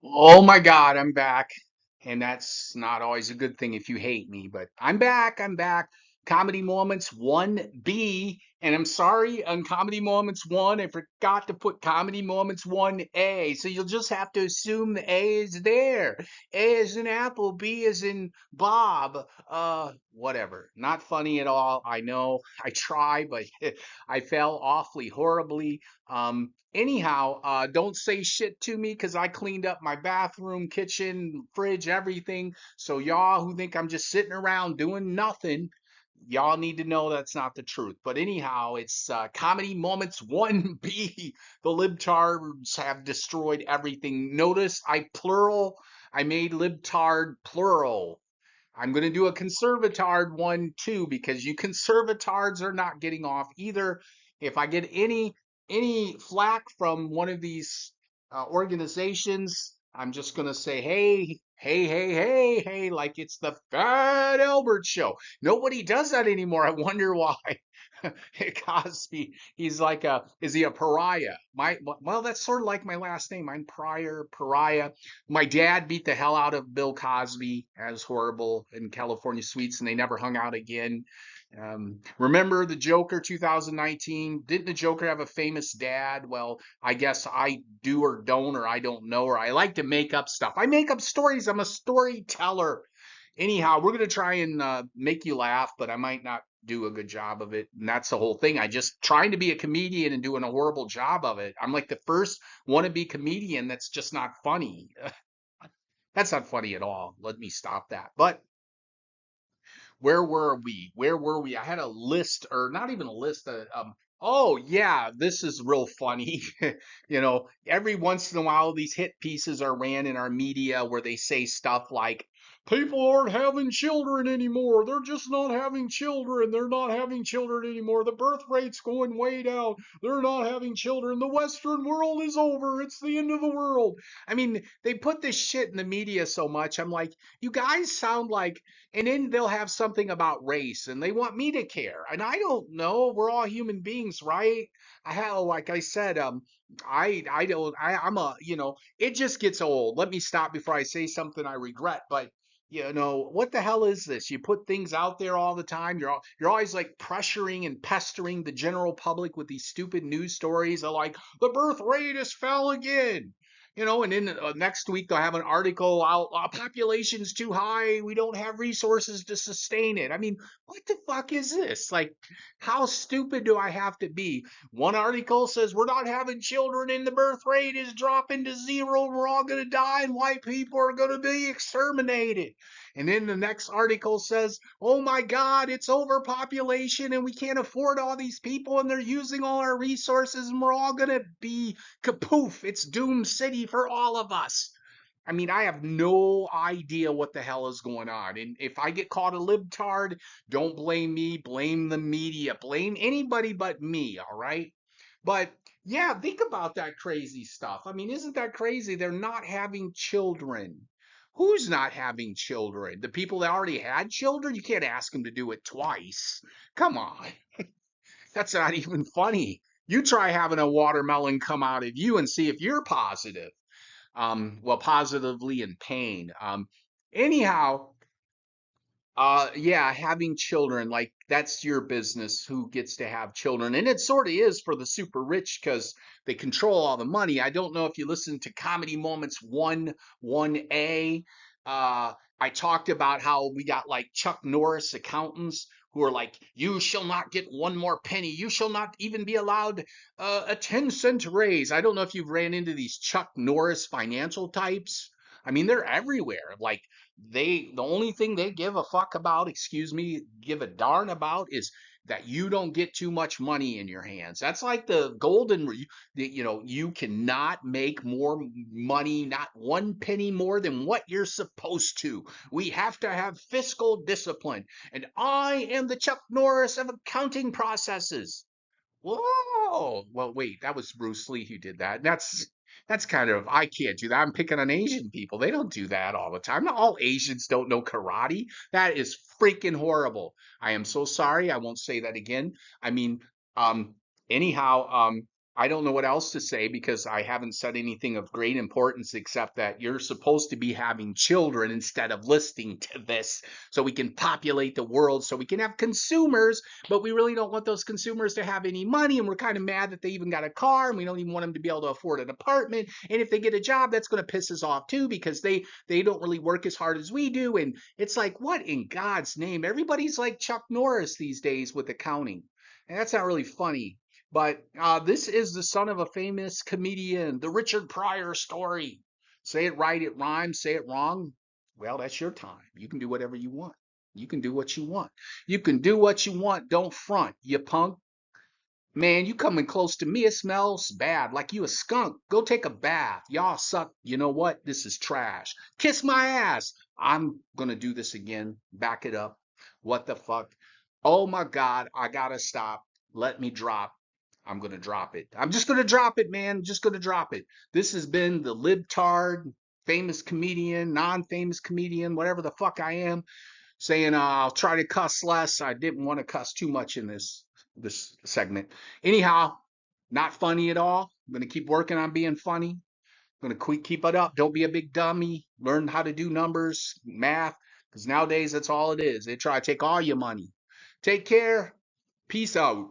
Oh my God, I'm back. And that's not always a good thing if you hate me, but I'm back. I'm back. Comedy Moments 1B. And I'm sorry, on Comedy Moments 1, I forgot to put Comedy Moments 1A. So you'll just have to assume the A is there. A is in Apple, B is in Bob. Whatever. Not funny at all. I know. I try, but I fell awfully horribly. Anyhow, don't say shit to me because I cleaned up my bathroom, kitchen, fridge, everything. So y'all who think I'm just sitting around doing nothing, y'all need to know that's not the truth. But anyhow, it's Comedy Moments 1B. The libtards have destroyed everything. Notice I made libtard plural. I'm going to do a conservatard one too because you conservatards are not getting off either. If I get any flack from one of these organizations, I'm just going to say, hey, hey, hey, hey, hey, like it's the Fat Albert show. Nobody does that anymore. I wonder why. Cosby, he's like is he a pariah? Well, that's sort of like my last name. I'm Pryor, pariah. My dad beat the hell out of Bill Cosby as horrible in California Suites, and they never hung out again. Remember the Joker 2019? Didn't the Joker have a famous dad? Well, I guess I do or don't, or I don't know, or I like to make up stuff. I make up stories. I'm a storyteller. Anyhow, we're going to try and make you laugh, but I might not do a good job of it. And that's the whole thing. I just trying to be a comedian and doing a horrible job of it. I'm like the first wannabe comedian that's just not funny. That's not funny at all. Let me stop that. But where were we? Where were we? I had a list, or not even a list. Oh yeah, this is real funny. Every once in a while, these hit pieces are ran in our media where they say stuff like, "People aren't having children anymore. They're just not having children. They're not having children anymore. The birth rate's going way down. They're not having children. The Western world is over. It's the end of the world." I mean, they put this shit in the media so much. I'm like, you guys sound like, and then they'll have something about race and they want me to care. And I don't know. We're all human beings, right? I have, like I said, I don't, I'm a, it just gets old. Let me stop before I say something I regret. But what the hell is this? You put things out there all the time. You're always like pressuring and pestering the general public with these stupid news stories. They're like, the birth rate has fell again. And then next week they'll have an article out, population's too high, we don't have resources to sustain it. I mean, what the fuck is this? Like, how stupid do I have to be? One article says we're not having children and the birth rate is dropping to zero, we're all going to die and white people are going to be exterminated. And then the next article says, oh my God, it's overpopulation and we can't afford all these people and they're using all our resources and we're all going to be kapoof. It's Doom City for all of us. I mean, I have no idea what the hell is going on. And if I get called a libtard, don't blame me, blame the media, blame anybody but me, all right? But yeah, think about that crazy stuff. I mean, isn't that crazy? They're not having children. Who's not having children? The people that already had children? You can't ask them to do it twice. Come on. That's not even funny. You try having a watermelon come out of you and see if you're positive. Well, positively in pain. Anyhow, yeah, having children, like that's your business who gets to have children. And it sort of is for the super rich because they control all the money. I don't know if you listen to Comedy Moments 1A. I talked about how we got like Chuck Norris accountants who are like, you shall not get one more penny. You shall not even be allowed a 10-cent raise. I don't know if you've ran into these Chuck Norris financial types. I mean, they're everywhere. Like, the only thing they give a fuck about, excuse me, give a darn about is that you don't get too much money in your hands. That's like the golden you cannot make more money, not one penny more than what you're supposed to. We have to have fiscal discipline. And I am the Chuck Norris of accounting processes. Whoa. Well, wait, that was Bruce Lee who did that. That's kind of, I can't do that. I'm picking on Asian people. They don't do that all the time. Not all Asians don't know karate. That is freaking horrible. I am so sorry. I won't say that again. I mean, um, anyhow, I don't know what else to say because I haven't said anything of great importance except that you're supposed to be having children instead of listening to this so we can populate the world so we can have consumers, but we really don't want those consumers to have any money. And we're kind of mad that they even got a car and we don't even want them to be able to afford an apartment. And if they get a job, that's going to piss us off too because they don't really work as hard as we do. And it's like, what in God's name? Everybody's like Chuck Norris these days with accounting. And that's not really funny. But this is the son of a famous comedian, the Richard Pryor story. Say it right, it rhymes. Say it wrong. Well, that's your time. You can do whatever you want. You can do what you want. You can do what you want. Don't front, you punk. Man, you coming close to me. It smells bad, like you a skunk. Go take a bath. Y'all suck. You know what? This is trash. Kiss my ass. I'm gonna do this again. Back it up. What the fuck? Oh my God, I gotta stop. Let me drop. I'm gonna drop it. I'm just gonna drop it, man. Just gonna drop it. This has been the libtard, famous comedian, non-famous comedian, whatever the fuck I am, saying I'll try to cuss less. I didn't want to cuss too much in this segment. Anyhow, not funny at all. I'm gonna keep working on being funny. I'm gonna keep it up. Don't be a big dummy. Learn how to do numbers, math, because nowadays that's all it is. They try to take all your money. Take care. Peace out.